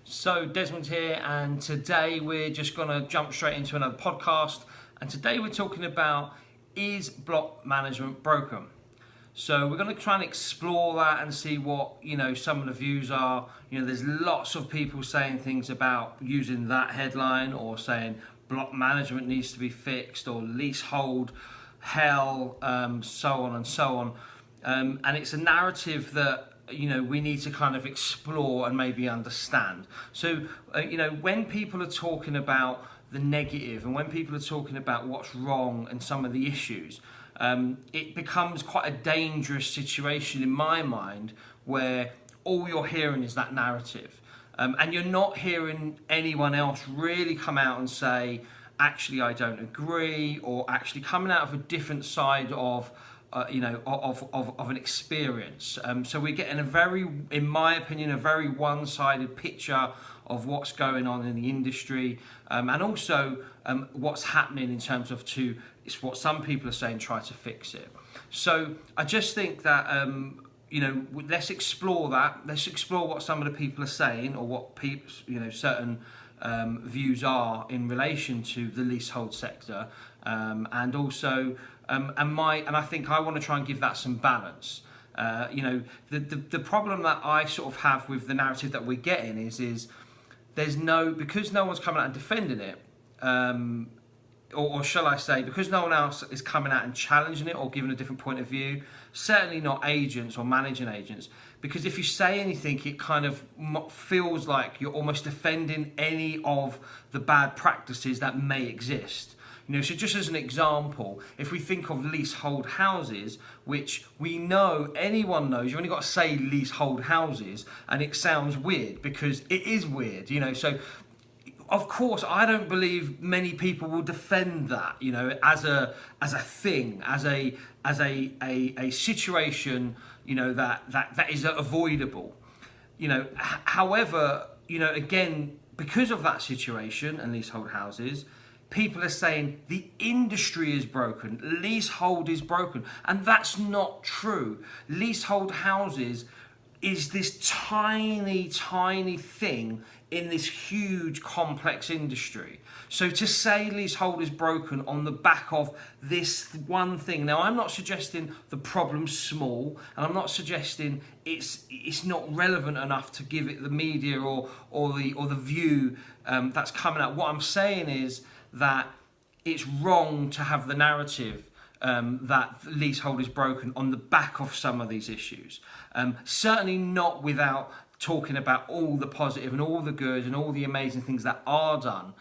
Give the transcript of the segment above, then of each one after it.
So Desmond here, and today we're just going to jump straight into another podcast. And today we're talking about, is block management broken? So we're going to try and explore that and see what, some of the views are. There's lots of people saying things about using that headline, or saying block management needs to be fixed, or leasehold hell, so on and so on. And it's a narrative that we need to kind of explore and maybe understand. So when people are talking about the negative, and when people are talking about what's wrong and some of the issues, it becomes quite a dangerous situation in my mind, where all you're hearing is that narrative, and you're not hearing anyone else really come out and say, actually I don't agree, or actually coming out of a different side of an experience. So we're getting in my opinion, a very one-sided picture of what's going on in the industry, and also what's happening in terms of it's what some people are saying, try to fix it. So I just think that let's explore that. Let's explore what some of the people are saying, or what people, certain views are in relation to the leasehold sector, and also and I think I want to try and give that some balance. The problem that I sort of have with the narrative that we're getting is because no one's coming out and defending it, or shall I say, because no one else is coming out and challenging it or giving a different point of view. Certainly not agents or managing agents, because if you say anything, it kind of feels like you're almost defending any of the bad practices that may exist. So just as an example, if we think of leasehold houses, which anyone knows, you've only got to say leasehold houses and it sounds weird, because it is weird, so of course I don't believe many people will defend that, as a thing, as a situation, that is avoidable. However, again, because of that situation and leasehold houses, people are saying the industry is broken, leasehold is broken, and that's not true. Leasehold houses is this tiny, tiny thing in this huge, complex industry. So to say leasehold is broken on the back of this one thing, now I'm not suggesting the problem's small, and I'm not suggesting it's not relevant enough to give it the media or the view that's coming out. What I'm saying is that it's wrong to have the narrative that leasehold is broken on the back of some of these issues. Certainly not without talking about all the positive and all the good and all the amazing things that are done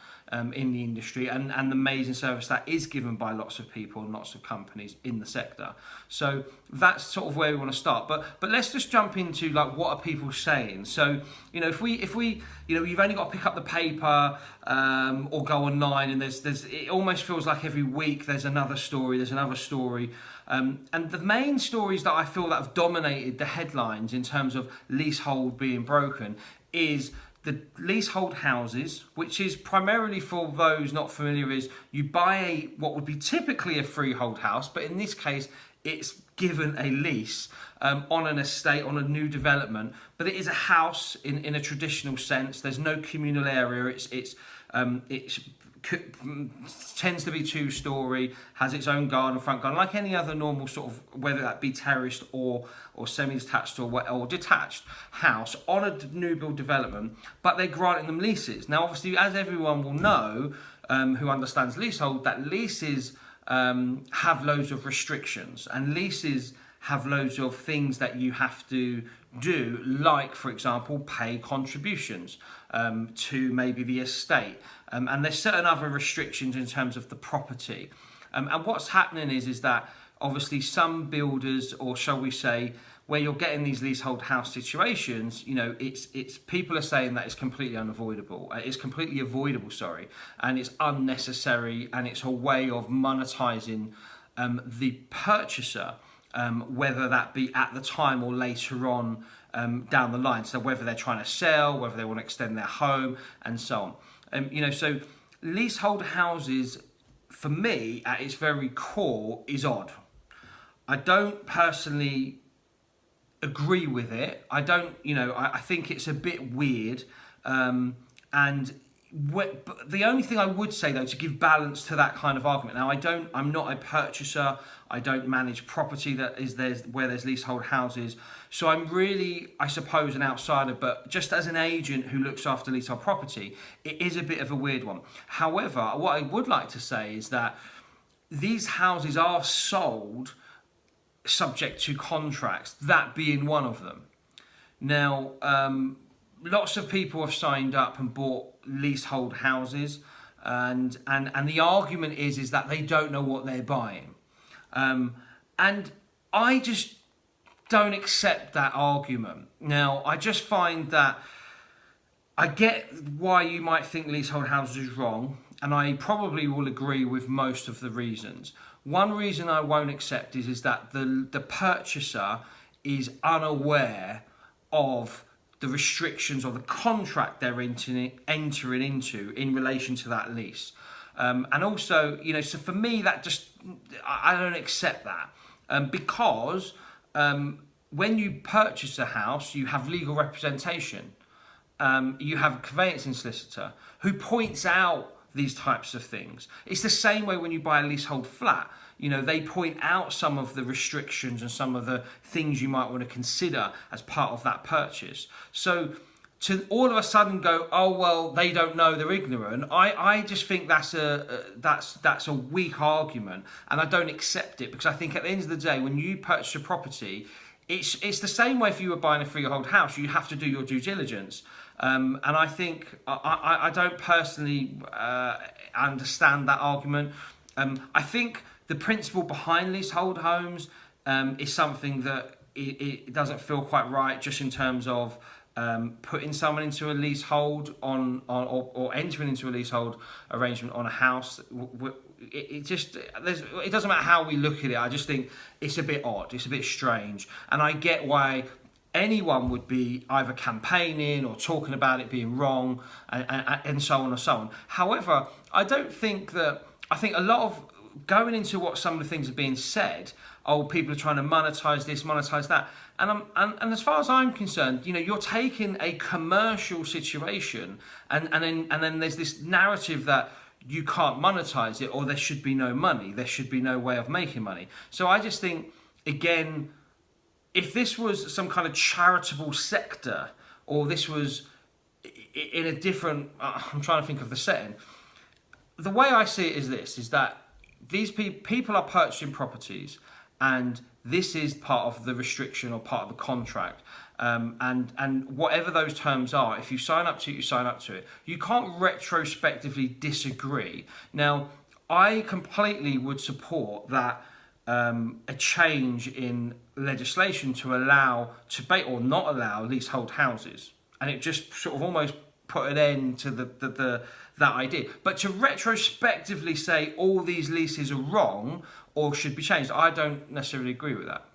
in the industry, and the amazing service that is given by lots of people and lots of companies in the sector. So that's sort of where we want to start. But let's just jump into what are people saying. So if we you've only got to pick up the paper or go online, and there's it almost feels like every week there's another story. And the main stories that I feel that have dominated the headlines in terms of leasehold being broken is the leasehold houses, which is primarily, for those not familiar, is you buy what would be typically a freehold house, but in this case it's given a lease on an estate, on a new development, but it is a house in a traditional sense. There's no communal area. It's tends to be 2-storey, has its own garden, front garden, like any other normal sort of, whether that be terraced or semi-detached or detached house on a new build development, but they're granting them leases. Now, obviously, as everyone will know, who understands leasehold, that leases have loads of restrictions, and leases have loads of things that you have to do, like, for example, pay contributions to maybe the estate. And there's certain other restrictions in terms of the property. And what's happening is that obviously some builders, or shall we say, where you're getting these leasehold house situations, it's people are saying that it's completely unavoidable. It's completely avoidable, and it's unnecessary, and it's a way of monetizing the purchaser, whether that be at the time or later on down the line. So whether they're trying to sell, whether they want to extend their home, and so on. So leasehold houses, for me, at its very core, is odd. I don't personally agree with it. I think it's a bit weird, And but the only thing I would say, though, to give balance to that kind of argument, now I'm not a purchaser, I don't manage property where there's leasehold houses, so I'm really, I suppose, an outsider, but just as an agent who looks after leasehold property, it is a bit of a weird one. However, what I would like to say is that these houses are sold subject to contracts, that being one of them. Now, lots of people have signed up and bought leasehold houses, and the argument is that they don't know what they're buying, and I just don't accept that argument. Now, I just find that I get why you might think leasehold houses is wrong, and I probably will agree with most of the reasons. One reason I won't accept is that the purchaser is unaware of the restrictions or the contract they're entering into in relation to that lease. And also, so for me, that just, I don't accept that. Because when you purchase a house, you have legal representation. You have a conveyancing solicitor who points out these types of things. It's the same way when you buy a leasehold flat. They point out some of the restrictions and some of the things you might want to consider as part of that purchase. So to all of a sudden go, oh, well, they don't know, they're ignorant, I just think that's a weak argument, and I don't accept it, because I think at the end of the day, when you purchase a property, it's the same way if you were buying a freehold house. You have to do your due diligence. And I think I don't personally understand that argument. I think the principle behind leasehold homes is something that it doesn't feel quite right, just in terms of putting someone into a leasehold or entering into a leasehold arrangement on a house. It doesn't matter how we look at it. I just think it's a bit odd. It's a bit strange, and I get why anyone would be either campaigning or talking about it being wrong, and so on and so on. However, I think a lot of going into what some of the things are being said, people are trying to monetize this, monetize that, and as far as I'm concerned, you're taking a commercial situation, and then there's this narrative that you can't monetize it, or there should be no money, there should be no way of making money. So I just think, again, if this was some kind of charitable sector, or this was in a different, I'm trying to think of the setting. The way I see it is that these people are purchasing properties, and this is part of the restriction or part of the contract. And whatever those terms are, if you sign up to it, you sign up to it. You can't retrospectively disagree. Now, I completely would support that a change in legislation to allow, or not allow, leasehold houses, and it just sort of almost put an end to that idea. But to retrospectively say all these leases are wrong or should be changed, I don't necessarily agree with that,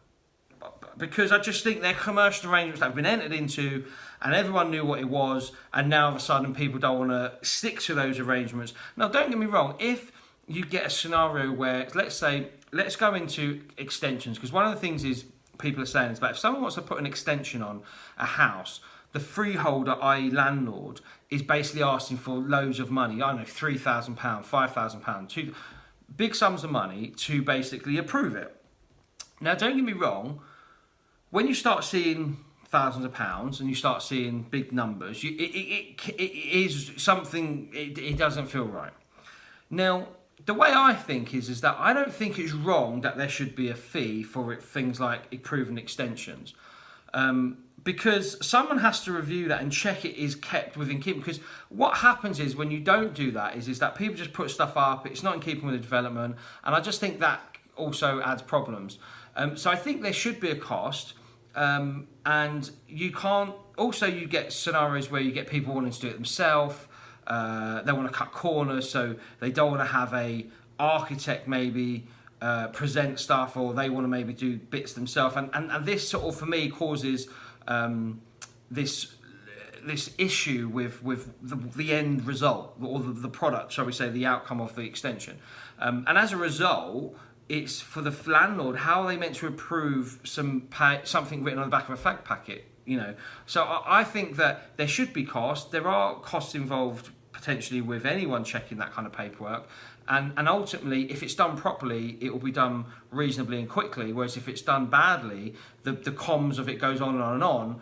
because I just think they're commercial arrangements that have been entered into, and everyone knew what it was, and now all of a sudden people don't want to stick to those arrangements. Now, don't get me wrong, if you get a scenario where, let's go into extensions, because one of the things is people are saying is that if someone wants to put an extension on a house, the freeholder, i.e. landlord, is basically asking for loads of money. I don't know, £3,000, £5,000, two big sums of money to basically approve it. Now, don't get me wrong, when you start seeing thousands of pounds and you start seeing big numbers, it is something, it doesn't feel right. Now, the way I think is that I don't think it's wrong that there should be a fee for things like approving extensions. Because someone has to review that and check it is kept within keeping. Because what happens is when you don't do that is that people just put stuff up, it's not in keeping with the development, and I just think that also adds problems. So I think there should be a cost, and you can't, also you get scenarios where you get people wanting to do it themselves, they want to cut corners, so they don't want to have a architect maybe present stuff, or they want to maybe do bits themselves, and this sort of, for me, causes this issue with the end result, or the product, shall we say, the outcome of the extension. And as a result, it's for the landlord. How are they meant to approve something written on the back of a fag packet? So I think that there should be costs. There are costs involved potentially with anyone checking that kind of paperwork, and ultimately, if it's done properly, it will be done reasonably and quickly. Whereas if it's done badly, the comms of it goes on and on and on,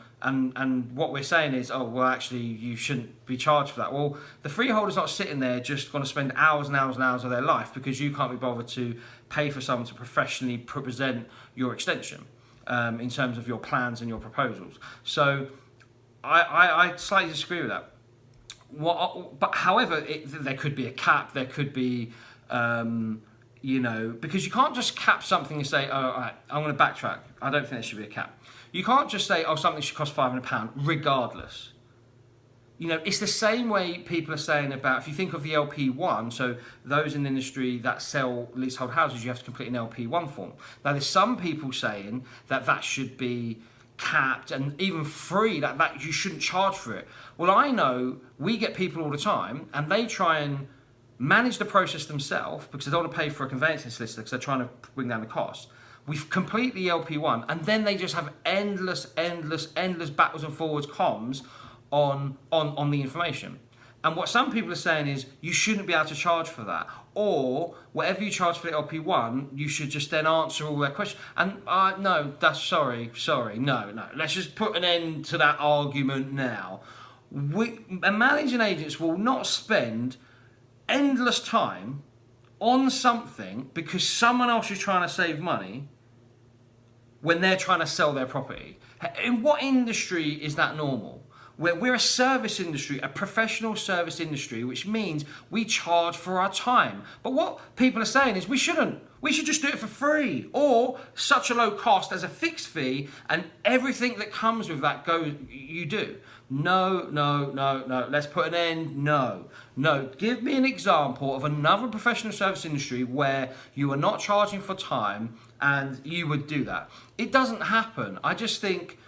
and what we're saying is, oh well, actually you shouldn't be charged for that. Well, the freeholder's not sitting there just going to spend hours and hours and hours of their life because you can't be bothered to pay for someone to professionally present your extension. In terms of your plans and your proposals. So I slightly disagree with that. But however, there could be a cap, there could be, because you can't just cap something and say, oh, all right, I'm going to backtrack. I don't think there should be a cap. You can't just say, oh, something should cost £500 regardless. It's the same way people are saying about, if you think of the LP1, so those in the industry that sell leasehold houses, you have to complete an LP1 form. Now, there's some people saying that should be capped and even free, that you shouldn't charge for it. Well, I know we get people all the time, and they try and manage the process themselves because they don't want to pay for a conveyancing solicitor because they're trying to bring down the cost. We complete the LP1, and then they just have endless backwards and forwards comms on the information. And what some people are saying is you shouldn't be able to charge for that, or whatever you charge for the LP1, you should just then answer all their questions. And no, that's sorry, no. Let's just put an end to that argument now. Managing agents will not spend endless time on something because someone else is trying to save money when they're trying to sell their property. In what industry is that normal? We're a service industry, a professional service industry, which means we charge for our time. But what people are saying is we shouldn't. We should just do it for free, or such a low cost as a fixed fee, and everything that comes with that you do. No. Let's put an end. No. Give me an example of another professional service industry where you are not charging for time and you would do that. It doesn't happen. I just think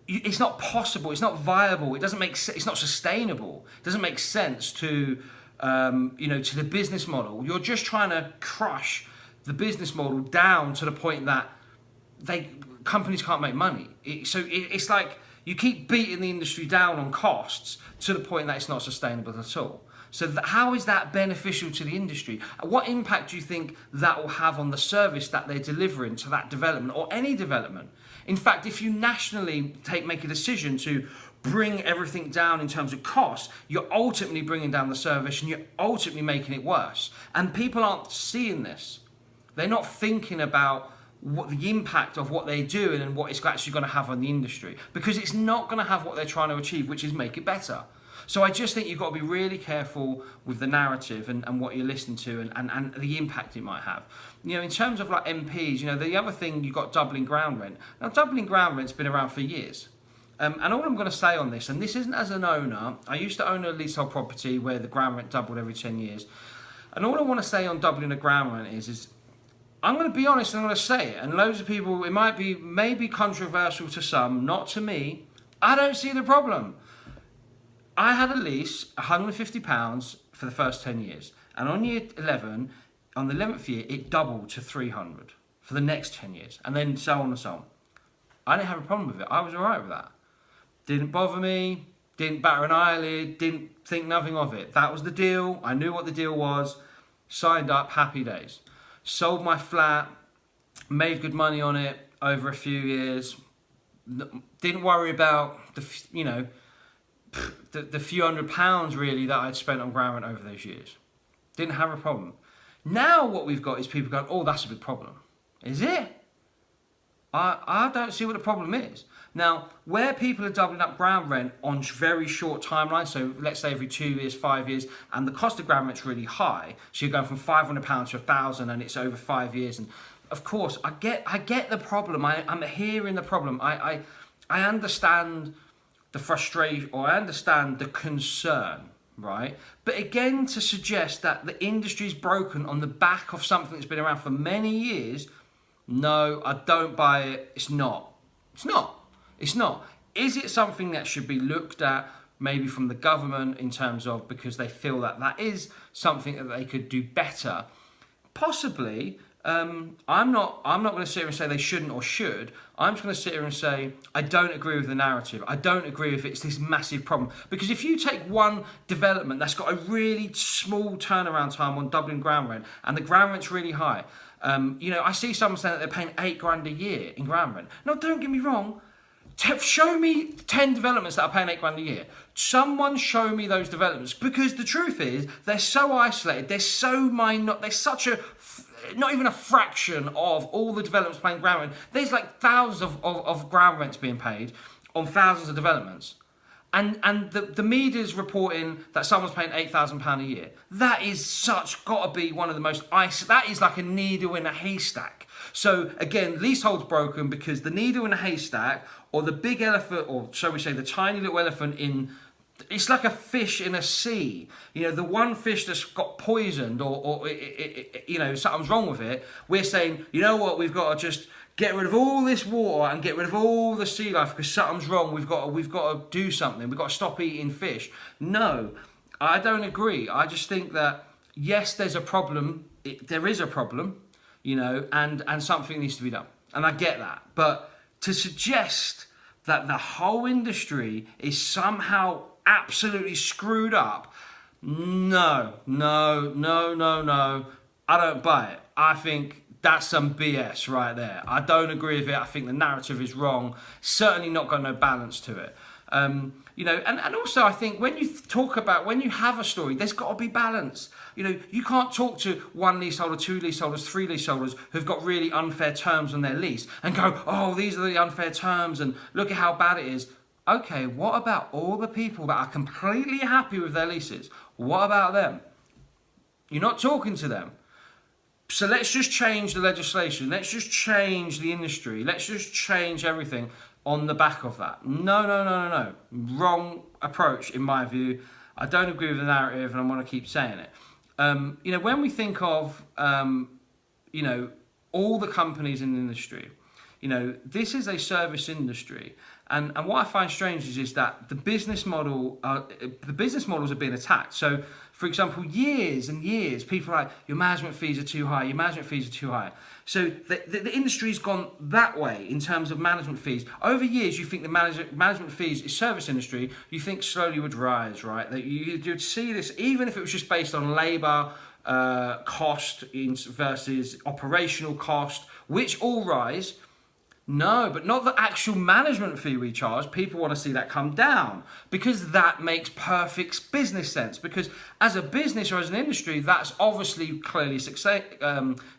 it's not possible. It's not viable. It doesn't make sense. It's not sustainable. It doesn't make sense to to the business model. You're just trying to crush the business model down to the point that companies can't make money. It's like you keep beating the industry down on costs to the point that it's not sustainable at all. So how is that beneficial to the industry? What impact do you think that will have on the service that they're delivering to that development or any development? In fact, if you nationally make a decision to bring everything down in terms of cost, you're ultimately bringing down the service and you're ultimately making it worse. And people aren't seeing this. They're not thinking about what the impact of what they're doing and what it's actually going to have on the industry, because it's not going to have what they're trying to achieve, which is make it better. So I just think you've got to be really careful with the narrative and what you listen to and the impact it might have. In terms of like MPs, the other thing, you've got doubling ground rent. Now, doubling ground rent's been around for years. And all I'm going to say on this, and this isn't as an owner, I used to own a leasehold property where the ground rent doubled every 10 years. And all I want to say on doubling the ground rent is I'm going to be honest and I'm going to say it. And loads of people, it might be maybe controversial to some, not to me. I don't see the problem. I had a lease, £150 for the first 10 years. And on year 11, on the 11th year, it doubled to 300 for the next 10 years. And then so on and so on. I didn't have a problem with it. I was all right with that. Didn't bother me, didn't batter an eyelid, didn't think nothing of it. That was the deal. I knew what the deal was. Signed up, happy days. Sold my flat, made good money on it over a few years. Didn't worry about the few £100 really that I'd spent on ground rent over those years. Didn't have a problem. Now what we've got is people going, oh, that's a big problem. Is it? I don't see what the problem is. Now, where people are doubling up ground rent on very short timelines, so let's say every 2 years, 5 years, and the cost of ground rent's really high, so you're going from £500 to £1,000 and it's over 5 years, and of course, I get the problem. I'm hearing the problem. I understand the frustration, or I understand the concern, right? But again, to suggest that the industry's broken on the back of something that's been around for many years, no, I don't buy it. It's not. Is it something that should be looked at maybe from the government in terms of, because they feel that is something that they could do better? Possibly, I'm not going to sit here and say they shouldn't or should. I'm just going to sit here and say I don't agree with the narrative. I don't agree if it's this massive problem. Because if you take one development that's got a really small turnaround time on doubling ground rent, and the ground rent's really high, I see someone saying that they're paying £8,000 a year in ground rent. Now, don't get me wrong. Show me 10 developments that are paying £8,000 a year. Someone show me those developments, because the truth is they're so isolated. They're so minor. They're such a not even a fraction of all the developments paying ground rent. There's like thousands of ground rents being paid on thousands of developments, and the media's reporting that someone's paying £8,000 a year. That is got to be one of the most that is like a needle in a haystack. So again, leasehold's broken because the needle in a haystack, or the big elephant, or shall we say the tiny little elephant in, it's like a fish in a sea. The one fish that's got poisoned, or something's wrong with it. We're saying, you know what, we've got to just get rid of all this water and get rid of all the sea life because something's wrong. We've got to do something. We've got to stop eating fish. No, I don't agree. I just think that yes, there's a problem. There is a problem. And something needs to be done. And I get that. But to suggest that the whole industry is somehow absolutely screwed up, no. I don't buy it. I think that's some BS right there. I don't agree with it. I think the narrative is wrong. Certainly not got no balance to it. And also I think when you have a story, there's got to be balance. You can't talk to one leaseholder, two leaseholders, three leaseholders who've got really unfair terms on their lease and go, oh, these are the unfair terms and look at how bad it is. Okay, what about all the people that are completely happy with their leases? What about them? You're not talking to them. So let's just change the legislation. Let's just change the industry. Let's just change everything on the back of that. No. Wrong approach, in my view. I don't agree with the narrative, and I want to keep saying it. When we think of, all the companies in the industry, this is a service industry. And what I find strange is that the business models are being attacked. So, for example, years and years, people are like, your management fees are too high, your management fees are too high. So the industry's gone that way in terms of management fees. Over years, you think the management fees is service industry, you think slowly would rise, right? That you'd see this, even if it was just based on labour cost versus operational cost, which all rise. No, but not the actual management fee we charge. People want to see that come down because that makes perfect business sense. Because as a business or as an industry, that's obviously clearly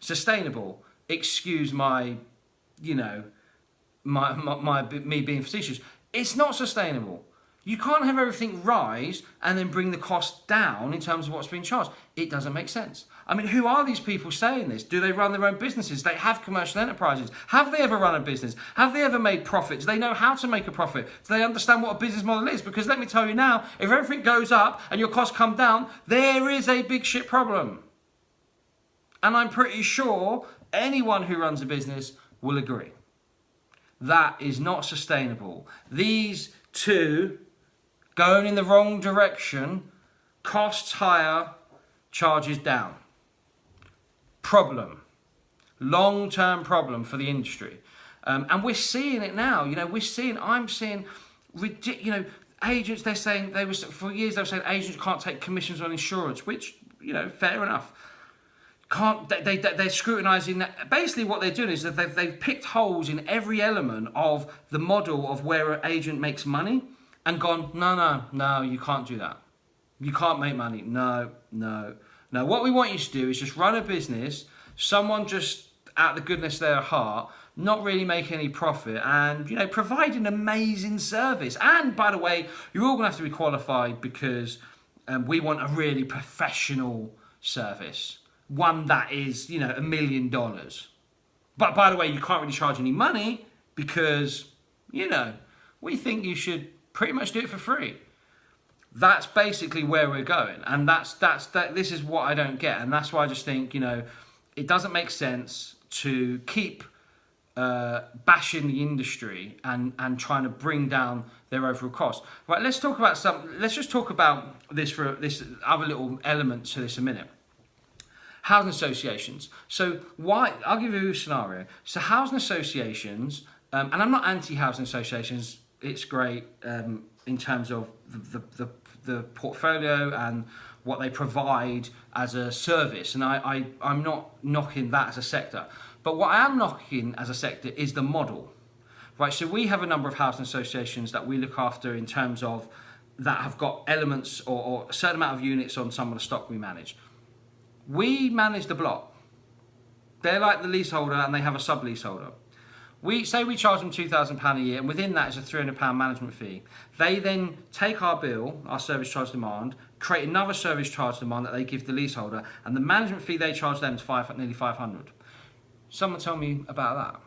sustainable. Excuse my, me being facetious. It's not sustainable. You can't have everything rise and then bring the cost down in terms of what's being charged. It doesn't make sense. I mean, who are these people saying this? Do they run their own businesses? They have commercial enterprises. Have they ever run a business? Have they ever made profit? Do they know how to make a profit? Do they understand what a business model is? Because let me tell you now, if everything goes up and your costs come down, there is a big shit problem. And I'm pretty sure anyone who runs a business will agree. That is not sustainable. These two going in the wrong direction, costs higher, charges down. Problem. Long-term problem for the industry. And we're seeing it now. I'm seeing, agents, they're saying, for years they were saying agents can't take commissions on insurance, which, fair enough. They're scrutinising that. Basically what they're doing is that they've picked holes in every element of the model of where an agent makes money and gone, no, you can't do that. You can't make money. No. What we want you to do is just run a business, someone just out of the goodness of their heart, not really make any profit and, provide an amazing service. And by the way, you're all going to have to be qualified because we want a really professional service. One that is, $1 million. But by the way, you can't really charge any money because, we think you should pretty much do it for free. That's basically where we're going. And this is what I don't get. And that's why I just think, it doesn't make sense to keep bashing the industry and trying to bring down their overall cost. Right, let's just talk about this other little element to this a minute. Housing associations. So why? I'll give you a scenario. So housing associations, and I'm not anti-housing associations. It's great in terms of the portfolio and what they provide as a service. And I'm not knocking that as a sector. But what I am knocking as a sector is the model. Right, so we have a number of housing associations that we look after in terms of that have got elements or a certain amount of units on some of the stock we manage. We manage the block. They're like the leaseholder and they have a sub-leaseholder. We charge them £2,000 a year, and within that is a £300 management fee. They then take our bill, our service charge demand, create another service charge demand that they give the leaseholder, and the management fee they charge them is nearly £500. Someone tell me about that.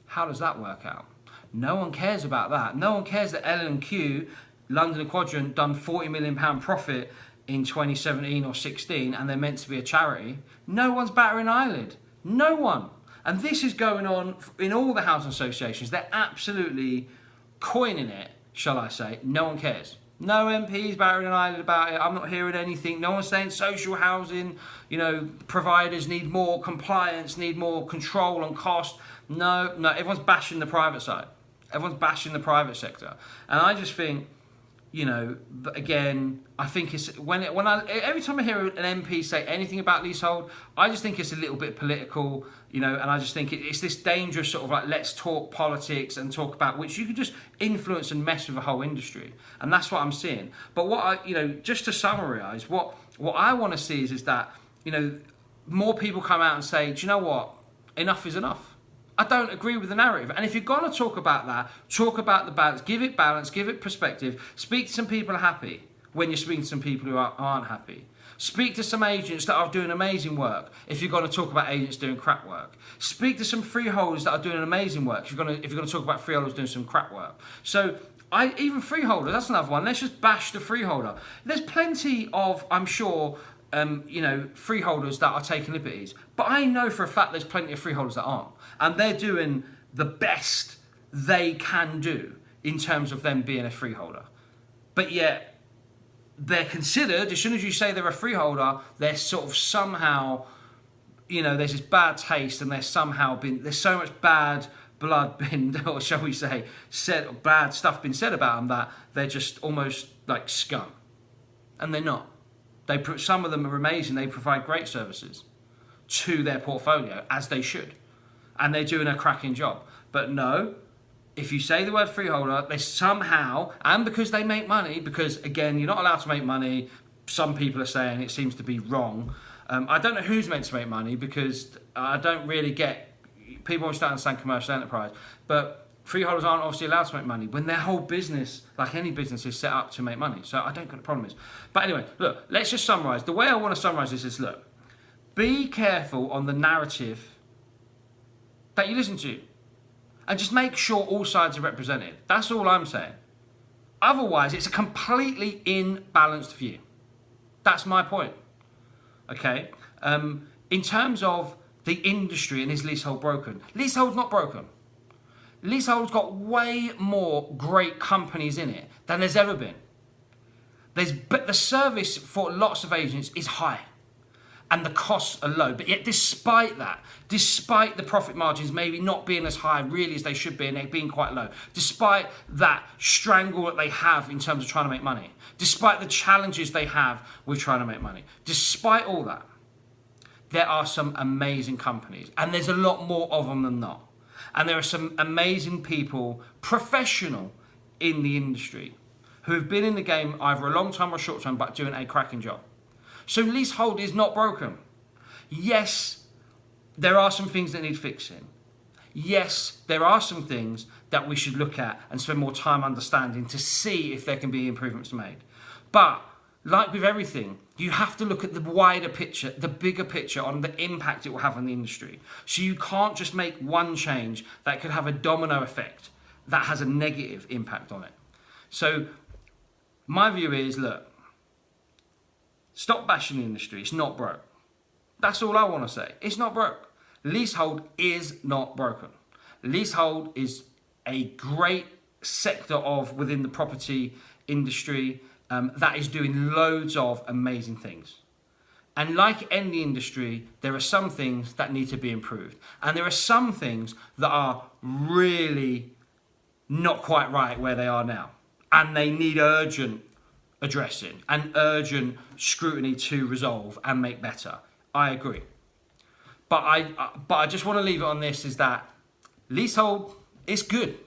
How does that work out? No one cares about that. No one cares that L&Q, London Quadrant, done £40 million profit in 2017 or 16, and they're meant to be a charity. No one's batting an eyelid. No one. And this is going on in all the housing associations. They're absolutely coining it, shall I say. No one cares. No MPs batting an eyelid about it. I'm not hearing anything. No one's saying social housing, providers need more compliance, need more control on cost. No, everyone's bashing the private side. Everyone's bashing the private sector. And I just think, again, I think it's every time I hear an MP say anything about leasehold, I just think it's a little bit political, and I just think it's this dangerous sort of like, let's talk politics and talk about, which you could just influence and mess with the whole industry. And that's what I'm seeing. But what just to summarise, what I want to see is that, more people come out and say, do you know what? Enough is enough. I don't agree with the narrative. And if you're going to talk about that, talk about the balance, give it perspective, speak to some people who are happy when you're speaking to some people who aren't happy. Speak to some agents that are doing amazing work if you're going to talk about agents doing crap work. Speak to some freeholders that are doing amazing work if you're going to talk about freeholders doing some crap work. So even freeholders, that's another one. Let's just bash the freeholder. There's plenty of, I'm sure, freeholders that are taking liberties. But I know for a fact there's plenty of freeholders that aren't. And they're doing the best they can do in terms of them being a freeholder. But yet, they're considered, as soon as you say they're a freeholder, they're sort of somehow, there's this bad taste, and there's so much bad blood been, or shall we say, bad stuff been said about them, that they're just almost like scum. And they're not. Some of them are amazing. They provide great services to their portfolio, as they should. And they're doing a cracking job. But no, if you say the word freeholder, they somehow, and because they make money, because again, you're not allowed to make money, some people are saying it seems to be wrong. I don't know who's meant to make money, because I don't really get, people always don't understand commercial enterprise, but freeholders aren't obviously allowed to make money when their whole business, like any business, is set up to make money. So I don't get the problem is. But anyway, look, let's just summarise. The way I want to summarise this is, look, be careful on the narrative that you listen to, and just make sure all sides are represented. That's all I'm saying. Otherwise, it's a completely imbalanced view. That's my point. Okay? In terms of the industry and is leasehold broken? Leasehold's not broken. Leasehold's got way more great companies in it than there's ever been. But the service for lots of agents is high, and the costs are low. But yet, despite that, despite the profit margins maybe not being as high really as they should be, and they being quite low, despite that strangle that they have in terms of trying to make money, despite the challenges they have with trying to make money, despite all that, there are some amazing companies, and there's a lot more of them than not. And there are some amazing people, professional in the industry, who have been in the game either a long time or a short time, but doing a cracking job. So leasehold is not broken. Yes, there are some things that need fixing. Yes, there are some things that we should look at and spend more time understanding to see if there can be improvements made. But like with everything, you have to look at the wider picture, the bigger picture on the impact it will have on the industry. So you can't just make one change that could have a domino effect that has a negative impact on it. So my view is, look, stop bashing the industry. It's not broke. That's all I want to say. It's not broke. Leasehold is not broken. Leasehold is a great sector within the property industry that is doing loads of amazing things. And like any industry, there are some things that need to be improved. And there are some things that are really not quite right where they are now. And they need urgent addressing and urgent scrutiny to resolve and make better. I agree. But I just want to leave it on this, is that leasehold is good.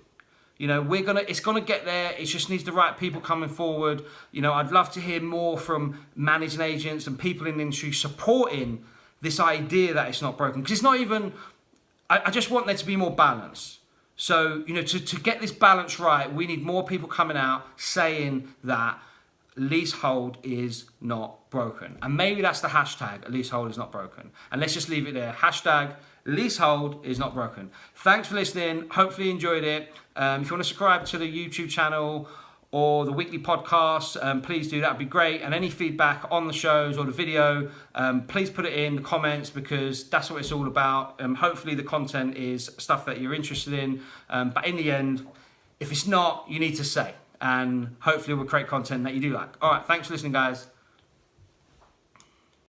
You know, it's gonna get there. It just needs the right people coming forward. You know, I'd love to hear more from managing agents and people in the industry supporting this idea that it's not broken. Because it's not even, I just want there to be more balance. So, you know, to get this balance right, we need more people coming out saying that leasehold is not broken. And maybe that's the hashtag, leasehold is not broken. And let's just leave it there. Hashtag leasehold is not broken. Thanks for listening. Hopefully you enjoyed it. If you want to subscribe to the YouTube channel or the weekly podcast, please do. That would be great. And any feedback on the shows or the video, please put it in the comments, because that's what it's all about. Hopefully the content is stuff that you're interested in. But in the end, if it's not, you need to say. And hopefully we'll create content that you do like. All right, thanks for listening, guys.